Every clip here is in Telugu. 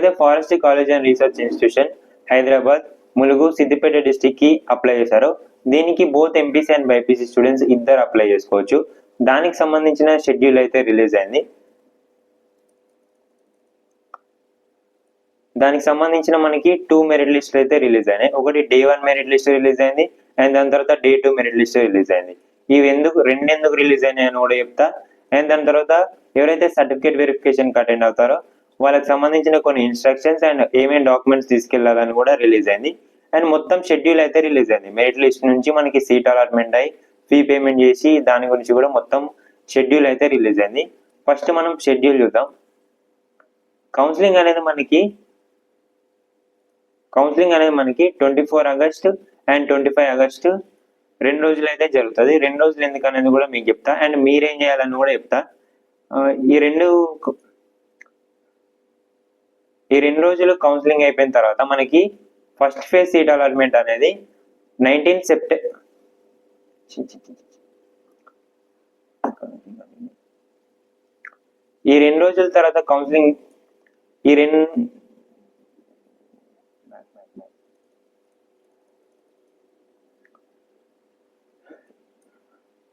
ఎవరైతే forest college and research institution Hyderabad, Mulugu, Siddipet district కి అప్లై చేశారో దీనికి both MPC and BiPC students ఇద్దరు అప్లై చేసుకోవచ్చు. దానికి సంబంధించిన షెడ్యూల్ అయితే రిలీజ్ అయింది. దానికి సంబంధించిన మనకి 2 మెరిట్ లిస్ట్ అయితే రిలీజ్ అయినాయి. ఒకటి డే 1 మెరిట్ లిస్ట్ రిలీజ్ అయింది అండ్ దాని తర్వాత డే 2 మెరిట్ లిస్ట్ రిలీజ్ అయింది. ఇవి ఎందుకు రిలీజ్ అయినాయి అని కూడా చెప్తా. అండ్ దాని తర్వాత ఎవరైతే సర్టిఫికేట్ వెరిఫికేషన్ అటెండ్ అవుతారో వాళ్ళకి సంబంధించిన కొన్ని ఇన్స్ట్రక్షన్స్ అండ్ ఏమేమి డాక్యుమెంట్స్ తీసుకెళ్లాలని కూడా రిలీజ్ అయింది. అండ్ మొత్తం షెడ్యూల్ అయితే రిలీజ్ అయింది. మెరిట్ లిస్ట్ నుంచి మనకి సీట్ అలాట్మెంట్ అయ్యి ఫీ పేమెంట్ చేసి దాని గురించి కూడా మొత్తం షెడ్యూల్ అయితే రిలీజ్ అయింది. ఫస్ట్ మనం షెడ్యూల్ చూద్దాం. కౌన్సిలింగ్ అనేది మనకి 24 ఆగస్ట్ అండ్ 25 ఆగస్ట్ 2 రోజులు అయితే జరుగుతుంది. 2 రోజులు ఎందుకు అనేది కూడా మీకు చెప్తా అండ్ మీరేం చేయాలని కూడా చెప్తా. ఈ రెండు రోజులు కౌన్సిలింగ్ అయిపోయిన తర్వాత మనకి ఫస్ట్ ఫేజ్ సీట్ అలాట్మెంట్ అనేది 19 సెప్టెంబర్ ఈ 2 రోజుల తర్వాత కౌన్సిలింగ్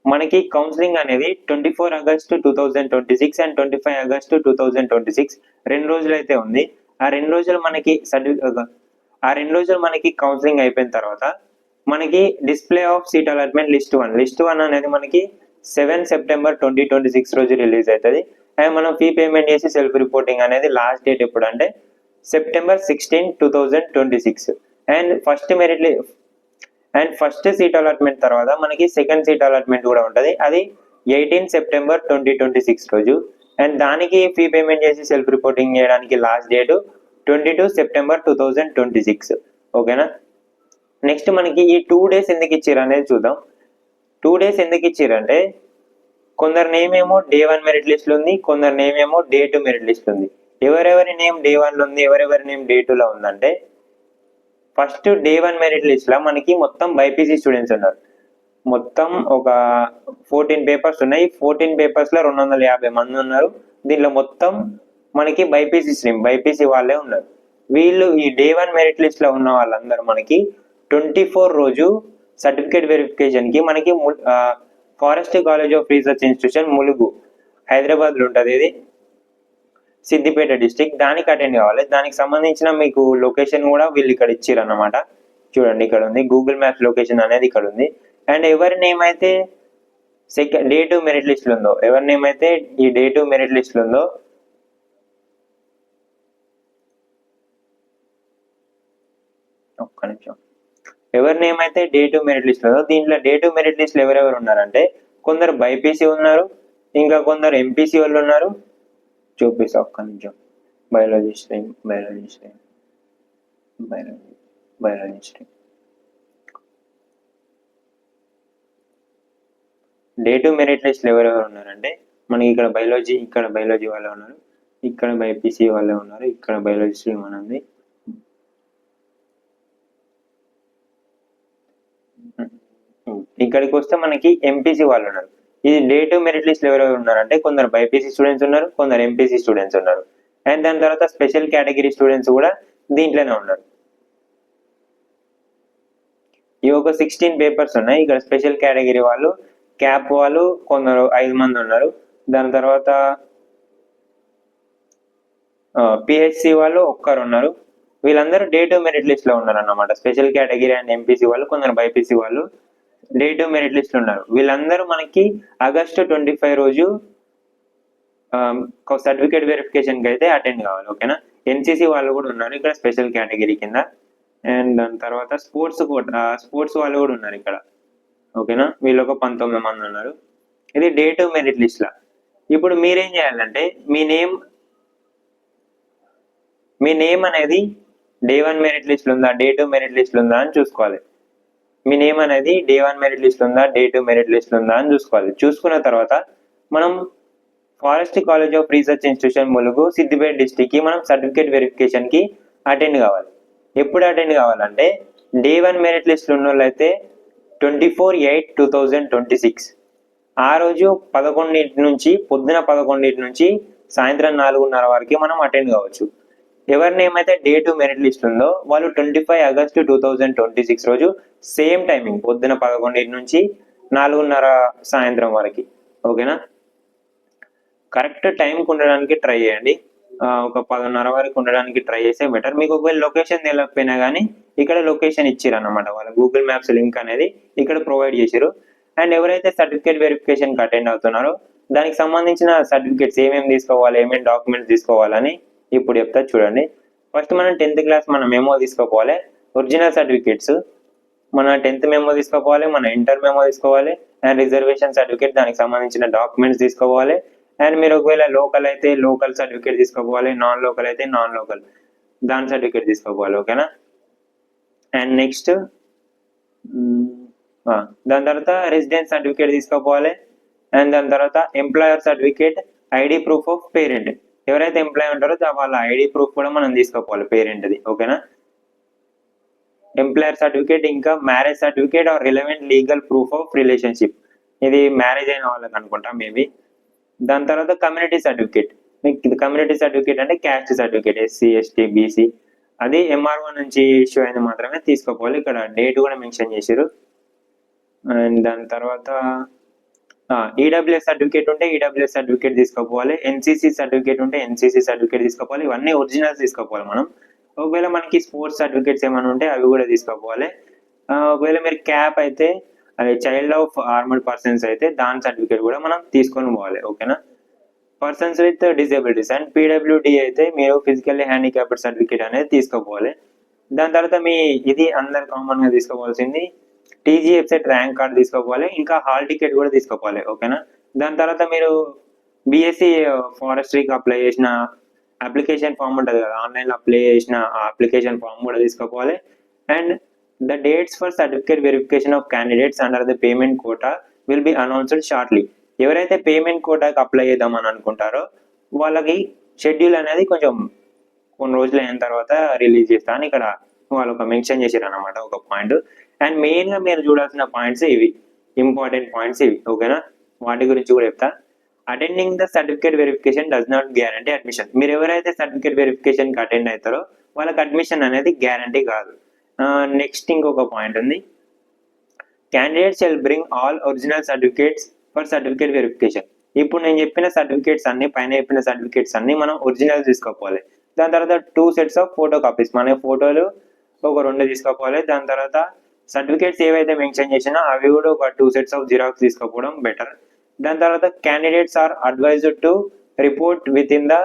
మనకి కౌన్సిలింగ్ అనేది 24 ఆగస్ట్ 2026 అండ్ 25 ఆగస్ట్ 2026 2 రోజులు అయితే ఉంది. ఆ 2 రోజులు మనకి కౌన్సిలింగ్ అయిపోయిన తర్వాత మనకి display of seat allotment list 1 అనేది మనకి 7 సెప్టెంబర్ 2026 రోజు రిలీజ్ అవుతుంది. అండ్ మనం ఫీ పేమెంట్ చేసి సెల్ఫ్ రిపోర్టింగ్ అనేది లాస్ట్ డేట్ ఎప్పుడు అంటే September 16, 2026. And first seat allotment తర్వాత మనకి సెకండ్ సీట్ అలాట్మెంట్ కూడా ఉంటుంది. అది 18 సెప్టెంబర్ 2026 రోజు. అండ్ దానికి ఫీ పేమెంట్ చేసి సెల్ఫ్ రిపోర్టింగ్ చేయడానికి లాస్ట్ డేట్ 22 సెప్టెంబర్ 2026. ఓకేనా. నెక్స్ట్ మనకి ఈ 2 డేస్ ఎందుకు ఇచ్చారు అనేది చూద్దాం. 2 డేస్ ఎందుకు ఇచ్చారంటే కొందరి నేమ్ ఏమో డే 1 మెరిట్ లిస్ట్ లో ఉంది, కొందరి నేమ్ ఏమో డే 2 మెరిట్ లిస్ట్ ఉంది. ఎవరెవరి నేమ్ డే 1 లో ఉంది, ఎవరెవరి నేమ్ డే 2 లో ఉందంటే ఫస్ట్ డే 1 మెరిట్ లిస్ట్ లో మనకి మొత్తం బైపీసీ స్టూడెంట్స్ ఉన్నారు. మొత్తం ఒక 14 పేపర్స్ ఉన్నాయి. 14 పేపర్స్ లో 250 మంది ఉన్నారు. దీనిలో మొత్తం మనకి బైపీసీ వాళ్ళే ఉన్నారు. వీళ్ళు ఈ డే 1 మెరిట్ లిస్ట్ లో ఉన్న వాళ్ళందరూ మనకి 24 రోజు సర్టిఫికేట్ వెరిఫికేషన్ కి మనకి forest college of research institution Mulugu Hyderabad లో ఉంటుంది. ఇది సిద్దిపేట డిస్టిక్. దానికి అటెండ్ కావాలి. దానికి సంబంధించిన మీకు లొకేషన్ కూడా వీళ్ళు ఇక్కడ ఇచ్చారు అన్నమాట. చూడండి ఇక్కడ ఉంది, గూగుల్ మ్యాప్స్ లొకేషన్ అనేది ఇక్కడ ఉంది. అండ్ ఎవరి నేమ్ అయితే డే 2 మెరిట్ లిస్ట్ ఉందో, ఎవరి నేమ్ అయితే ఈ డే 2 మెరిట్ లిస్ట్ ఉందో ఒక్క నిమిషం, ఎవరి నేమ్ అయితే డే 2 మెరిట్ లిస్ట్ ఉందో దీంట్లో డే 2 మెరిట్ లిస్ట్ ఎవరెవరు ఉన్నారంటే కొందరు బైపీసీ ఉన్నారు, ఇంకా కొందరు ఎంపీసీ వాళ్ళు ఉన్నారు. చూపిస్తా ఒక్క నిమిషం. Biology stream day 2 merit list ఎవరెవరు ఉన్నారంటే మనకి ఇక్కడ బయాలజీ వాళ్ళే ఉన్నారు, ఇక్కడ బైపీసీ వాళ్ళే ఉన్నారు, ఇక్కడ బయాలజీ స్ట్రీమ్ అని ఉంది. ఇక్కడికి వస్తే మనకి ఎంపీసీ వాళ్ళు ఉన్నారు. ఇది డే 2 మెరిట్ లిస్ట్ ఎవరెవరు ఉన్నారంటే కొందరు బైపీసీ స్టూడెంట్స్ ఉన్నారు, కొందరు ఎంపీసీ స్టూడెంట్స్ ఉన్నారు. అండ్ దాని తర్వాత స్పెషల్ కేటగిరీ స్టూడెంట్స్ కూడా దీంట్లోనే ఉన్నారు. ఈ ఒక 16 పేపర్స్ ఉన్నాయి. ఇక్కడ స్పెషల్ కేటగిరీ వాళ్ళు, క్యాప్ వాళ్ళు కొందరు 5 మంది ఉన్నారు. దాని తర్వాత పిహెచ్సి వాళ్ళు ఒక్కరు ఉన్నారు. వీళ్ళందరూ డే 2 మెరిట్ లిస్ట్ లో ఉన్నారు అన్నమాట. స్పెషల్ కేటగిరీ అండ్ ఎంపీసీ వాళ్ళు, కొందరు బైపీసీ వాళ్ళు డే 2 మెరిట్ లిస్ట్ ఉన్నారు. వీళ్ళందరూ మనకి ఆగస్టు 25 రోజు సర్టిఫికేట్ వెరిఫికేషన్ కి అయితే అటెండ్ కావాలి. ఓకేనా. ఎన్సీసీ వాళ్ళు కూడా ఉన్నారు ఇక్కడ స్పెషల్ కేటగిరీ కింద. అండ్ దాని తర్వాత స్పోర్ట్స్ వాళ్ళు కూడా ఉన్నారు ఇక్కడ. ఓకేనా. వీళ్ళు ఒక 19 మంది ఉన్నారు. ఇది డే 2 మెరిట్ లిస్ట్ లా. ఇప్పుడు మీరేం చేయాలంటే మీ నేమ్ అనేది డే 1 మెరిట్ లిస్ట్ ఉందా, డే 2 మెరిట్ లిస్ట్ ఉందా అని చూసుకోవాలి. మీ నేమ్ అనేది డే 1 మెరిట్ లిస్ట్ ఉందా, డే 2 మెరిట్ లిస్ట్ ఉందా అని చూసుకోవాలి. చూసుకున్న తర్వాత మనం forest college of research institution Mulugu Siddipet district కి మనం సర్టిఫికేట్ వెరిఫికేషన్ కి అటెండ్ కావాలి. ఎప్పుడు అటెండ్ కావాలంటే డే 1 మెరిట్ లిస్ట్ ఉన్న వాళ్ళైతే 24/8/2026 ఆ రోజు 11 నుంచి పొద్దున 11 నుంచి సాయంత్రం 4:30 వరకు మనం అటెండ్ కావచ్చు. ఎవరి నేమ్ అయితే డే 2 మెరిట్ లిస్ట్ ఉందో వాళ్ళు 25 ఆగస్టు 2026 రోజు సేమ్ టైమింగ్ పొద్దున 11 నుంచి 4:30 సాయంత్రం వరకు. ఓకేనా, కరెక్ట్ టైంకి ఉండడానికి ట్రై చేయండి. ఒక 10:30 వరకు ఉండడానికి ట్రై చేస్తే బెటర్. మీకు ఒకవేళ లొకేషన్ తెలియకపోయినా కానీ ఇక్కడ లొకేషన్ ఇచ్చారు అనమాట, వాళ్ళ గూగుల్ మ్యాప్స్ లింక్ అనేది ఇక్కడ ప్రొవైడ్ చేశారు. అండ్ ఎవరైతే సర్టిఫికేట్ వెరిఫికేషన్కి అటెండ్ అవుతున్నారో దానికి సంబంధించిన సర్టిఫికేట్స్ ఏమేమి తీసుకోవాలి, ఏమేమి డాక్యుమెంట్స్ తీసుకోవాలని ఇప్పుడు చెప్తా చూడండి. ఫస్ట్ మనం 10th క్లాస్ మన మెమో తీసుకోవాలి, ఒరిజినల్ సర్టిఫికేట్స్, మన 10th మెమో తీసుకోవాలి, మన ఇంటర్ మెమో తీసుకోవాలి, అండ్ రిజర్వేషన్ సర్టిఫికేట్ దానికి సంబంధించిన డాక్యుమెంట్స్ తీసుకోవాలి. అండ్ మీరు ఒకవేళ లోకల్ అయితే లోకల్ సర్టిఫికేట్ తీసుకోవాలి, నాన్ లోకల్ అయితే నాన్ లోకల్ దాని సర్టిఫికేట్ తీసుకోవాలి. ఓకేనా, అండ్ నెక్స్ట్ దాని తర్వాత రెసిడెన్స్ సర్టిఫికేట్ తీసుకోవాలి. అండ్ దాని తర్వాత employer certificate, ID proof of parent, ఎవరైతే ఎంప్లాయ్ ఉంటారో వాళ్ళ ఐడి ప్రూఫ్ కూడా మనం తీసుకోవాలి పేరెంట్ది. ఓకేనా, ఎంప్లాయర్ సర్టిఫికేట్, ఇంకా marriage certificate or relevant legal proof of relationship, ఇది మ్యారేజ్ అయిన వాళ్ళకి అనుకుంటా మేబీ. దాని తర్వాత కమ్యూనిటీ సర్టిఫికేట్, మీకు కమ్యూనిటీ సర్టిఫికేట్ అంటే caste certificate, SC ST BC, అది ఎంఆర్ఓ నుంచి ఇష్యూ అయింది మాత్రమే తీసుకోవాలి. ఇక్కడ డేట్ కూడా మెన్షన్ చేశారు. అండ్ దాని తర్వాత ఈడబ్ల్యూఎస్ సర్టిఫికేట్ ఉంటే ఈడబ్ల్యూఎస్ సర్టిఫికేట్ తీసుకోవాలి, ఎన్సీసీ సర్టిఫికేట్ ఉంటే ఎన్సీసీ సర్టిఫికేట్ తీసుకోవాలి. ఇవన్నీ ఒరిజినల్స్ తీసుకోవాలి మనం. ఒకవేళ మనకి స్పోర్ట్స్ సర్టిఫికేట్స్ ఏమైనా ఉంటే అవి కూడా తీసుకోవాలి. ఒకవేళ మీరు క్యాప్ అయితే అది చైల్డ్ ఆఫ్ ఆర్మర్డ్ పర్సన్స్ అయితే దాని సర్టిఫికేట్ కూడా మనం తీసుకొని పోవాలి. ఓకేనా, persons with disabilities and PWD అయితే మీరు ఫిజికల్లీ హ్యాండిక్యాప్డ్ సర్టిఫికేట్ అనేది తీసుకోవాలి. దాని తర్వాత మీ ఇది అందరు కామన్ గా తీసుకోవాల్సింది టీజీ వెబ్సైట్ ర్యాంక్ కార్డ్ తీసుకోవాలి, ఇంకా హాల్ టికెట్ కూడా తీసుకోవాలి. ఓకేనా, దాని తర్వాత మీరు బీఎస్సీ ఫారెస్ట్రీకి అప్లై చేసిన అప్లికేషన్ ఫామ్ ఉంటుంది కదా, ఆన్లైన్లో అప్లై చేసిన ఆ అప్లికేషన్ ఫామ్ కూడా తీసుకోవాలి. And the dates for certificate verification of candidates under the payment quota will be announced shortly. ఎవరైతే పేమెంట్ కోటాకి అప్లై చేద్దామని అనుకుంటారో వాళ్ళకి షెడ్యూల్ అనేది కొంచెం కొన్ని రోజులు అయిన తర్వాత రిలీజ్ చేస్తాను ఇక్కడ వాళ్ళు ఒక మెన్షన్ చేశారు అనమాట ఒక పాయింట్. అండ్ మెయిన్ గా మీరు చూడాల్సిన పాయింట్స్ ఇవి, ఇంపార్టెంట్ పాయింట్స్ ఇవి. ఓకేనా, వాటి గురించి కూడా చెప్తా. Attending the certificate verification does not guarantee admission. మీరు ఎవరైతే సర్టిఫికేట్ వెరిఫికేషన్ కి అటెండ్ అవుతారో వాళ్ళకి అడ్మిషన్ అనేది గ్యారంటీ కాదు. నెక్స్ట్ ఇంకొక పాయింట్ ఉంది, candidates shall bring all original certificates for certificate verification. ఇప్పుడు నేను చెప్పిన సర్టిఫికేట్స్ అన్ని, పైన చెప్పిన సర్టిఫికేట్స్ అన్ని మనం ఒరిజినల్స్ తీసుకోవాలి. దాని తర్వాత 2 sets ఆఫ్ ఫోటో కాపీస్, మన ఫోటోలు ఒక 2 తీసుకోవాలి. దాని తర్వాత సర్టిఫికేట్స్ ఏవైతే మెన్షన్ చేసినా అవి కూడా ఒక 2 sets ఆఫ్ జిరాక్స్ తీసుకోవడం బెటర్. దాని తర్వాత candidates are advised to report within the,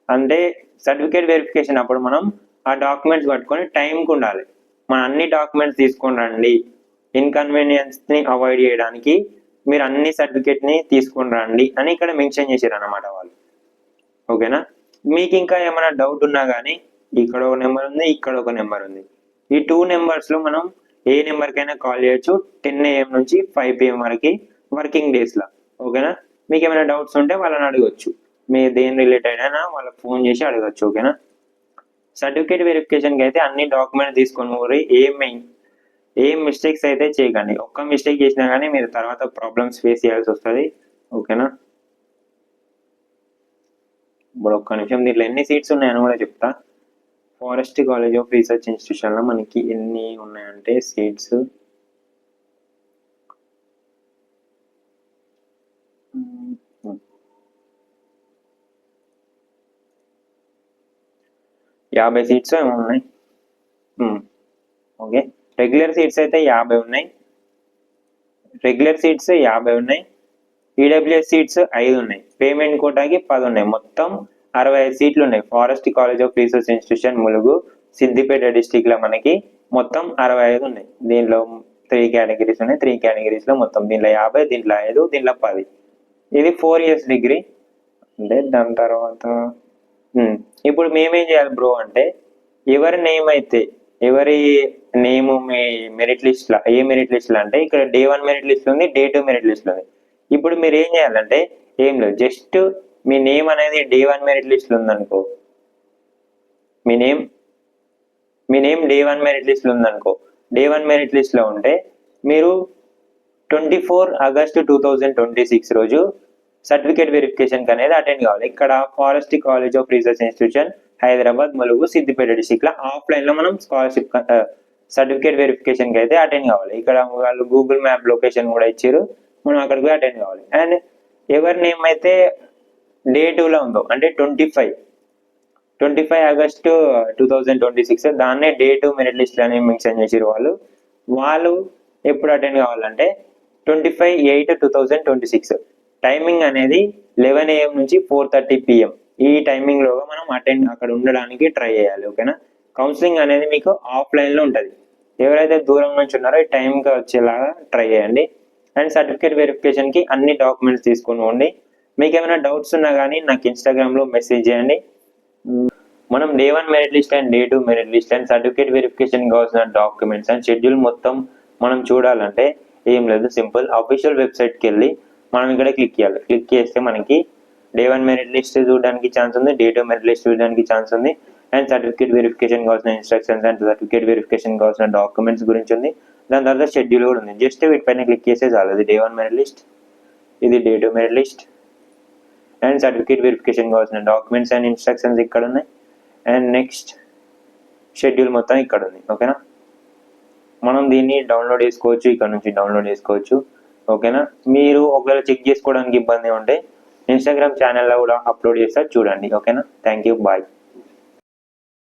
అంటే సర్టిఫికేట్ వెరిఫికేషన్ అప్పుడు మనం ఆ డాక్యుమెంట్స్ పట్టుకొని టైంకి ఉండాలి. మన అన్ని డాక్యుమెంట్స్ తీసుకొని రండి, ఇన్కన్వీనియన్స్ ని అవాయిడ్ చేయడానికి మీరు అన్ని సర్టిఫికేట్ ని తీసుకొని రండి అని ఇక్కడ మెన్షన్ చేశారు అనమాట వాళ్ళు. ఓకేనా, మీకు ఇంకా ఏమైనా డౌట్ ఉన్నా కానీ ఇక్కడ ఒక నెంబర్ ఉంది, ఇక్కడ ఒక నెంబర్ ఉంది. ఈ 2 numbers లో మనం ఏ నెంబర్కైనా కాల్ చేయొచ్చు 10 AM నుంచి 5 PM వరకు వర్కింగ్ డేస్ లా. ఓకేనా, మీకు ఏమైనా డౌట్స్ ఉంటే వాళ్ళని అడగచ్చు, మీ దేని రిలేటెడ్ అయినా వాళ్ళకి ఫోన్ చేసి అడగచ్చు. ఓకేనా, సర్టిఫికేట్ వెరిఫికేషన్కి అయితే అన్ని డాక్యుమెంట్స్ తీసుకొని ఊరి ఏం మిస్టేక్స్ అయితే చేయకండి. ఒక్క మిస్టేక్ చేసినా కానీ మీరు తర్వాత ప్రాబ్లమ్స్ ఫేస్ చేయాల్సి వస్తుంది. ఓకేనా, ఇప్పుడు ఒక్క నిమిషం, దీంట్లో ఎన్ని సీట్స్ ఉన్నాయని కూడా చెప్తా. Forest college of research institution లో మనకి ఎన్ని ఉన్నాయంటే సీట్స్ 50 సీట్స్ ఏమో ఉన్నాయి. ఓకే, రెగ్యులర్ సీట్స్ అయితే 50 ఉన్నాయి, ఈడబ్ల్యూఎస్ సీట్స్ 5 ఉన్నాయి, పేమెంట్ కోటాకి 10 ఉన్నాయి, మొత్తం 65 సీట్లు ఉన్నాయి. Forest college of research institution Mulugu Siddipet district లో మనకి మొత్తం 65 ఉన్నాయి. దీనిలో 3 కేటగిరీస్ ఉన్నాయి, 3 కేటగిరీస్ లో మొత్తం దీంట్లో 50, దీంట్లో 5, దీంట్లో 10. ఇది 4 years డిగ్రీ. అంటే దాని తర్వాత ఇప్పుడు మేమేం చేయాలి బ్రో అంటే, ఎవరి నేమ్ మీ మెరిట్ లిస్ట్ లా, ఏ మెరిట్ లిస్ట్ లా అంటే ఇక్కడ Day 1 మెరిట్ లిస్ట్ ఉంది, Day 2 మెరిట్ లిస్ట్ ఉంది. ఇప్పుడు మీరు ఏం చేయాలంటే ఏం లేదు, జస్ట్ మీ నేమ్ అనేది Day 1 మెరిట్ లిస్ట్ లో ఉందనుకో, మీ నేమ్ Day 1 మెరిట్ లిస్ట్ లో ఉందనుకో, Day 1 మెరిట్ లిస్ట్ లో ఉంటే మీరు 24 ఆగస్టు 2026 రోజు సర్టిఫికేట్ వెరిఫికేషన్ అనేది అటెండ్ కావాలి. ఇక్కడ forest college of research institution Hyderabad, Mulugu, Siddipet district లో ఆఫ్లైన్ లో మనం స్కాలర్షిప్ సర్టిఫికేట్ వెరిఫికేషన్ కి అయితే అటెండ్ కావాలి. ఇక్కడ వాళ్ళు గూగుల్ మ్యాప్ లొకేషన్ కూడా ఇచ్చారు, మనం అక్కడికి అటెండ్ కావాలి. అండ్ ఎవరి నేమ్ అయితే డే 2 లో ఉందో అంటే 25 ఆగస్టు 2026 దాన్నే డే 2 మెరిట్ లిస్ట్ అని మెన్షన్ చేసిరు వాళ్ళు ఎప్పుడు అటెండ్ కావాలంటే 25/8/2026 టైమింగ్ అనేది 11 AM నుంచి 4:30 PM ఈ టైమింగ్ లోగా మనం అక్కడ ఉండడానికి ట్రై చేయాలి. ఓకేనా. కౌన్సిలింగ్ అనేది మీకు ఆఫ్లైన్ లో ఉంటుంది. ఎవరైతే దూరం నుంచి ఉన్నారో ఈ టైంకి వచ్చేలాగా ట్రై చేయండి. అండ్ సర్టిఫికేట్ వెరిఫికేషన్ కి అన్ని డాక్యుమెంట్స్ తీసుకొని పోండి. మీకు ఏమైనా డౌట్స్ ఉన్నా కానీ నాకు ఇన్స్టాగ్రామ్ లో మెసేజ్ చేయండి. మనం day 1 merit list and day 2 merit list and certificate verification కావాల్సిన డాక్యుమెంట్స్ అండ్ షెడ్యూల్ మొత్తం మనం చూడాలంటే ఏం లేదు, సింపుల్ అఫీషియల్ వెబ్సైట్కి వెళ్ళి మనం ఇక్కడ క్లిక్ చేయాలి. క్లిక్ చేస్తే మనకి డే 1 మెరిట్ లిస్ట్ చూడడానికి ఛాన్స్ ఉంది, డే 2 మెరిట్ లిస్ట్ చూడడానికి ఛాన్స్ ఉంది, అండ్ సర్టిఫికేట్ వెరిఫికేషన్ కావాల్సిన ఇన్స్ట్రక్షన్స్ అండ్ సర్టిఫికేట్ వెరిఫికేషన్ కావాల్సిన డాక్యుమెంట్స్ గురించి ఉంది. దాని తర్వాత షెడ్యూల్ కూడా ఉంది. జస్ట్ వీటిపైన క్లిక్ చేస్తే చాలు. ఇది డే 1 మెరిట్ లిస్ట్, ఇది day 2 merit list and certificate verification కావాల్సిన డాక్యుమెంట్స్ అండ్ ఇన్స్ట్రక్షన్స్ ఇక్కడ ఉన్నాయి. అండ్ నెక్స్ట్ షెడ్యూల్ మొత్తం ఇక్కడ ఉంది. ఓకేనా. మనం దీన్ని డౌన్లోడ్ చేసుకోవచ్చు, ఇక్కడ నుంచి డౌన్లోడ్ చేసుకోవచ్చు. ఓకేనా. మీరు ఒకవేళ చెక్ చేసుకోవడానికి ఇబ్బంది ఉంటే ఇన్స్టాగ్రామ్ ఛానల్లో కూడా అప్లోడ్ చేస్తారు, చూడండి. ఓకేనా. Thank you, bye.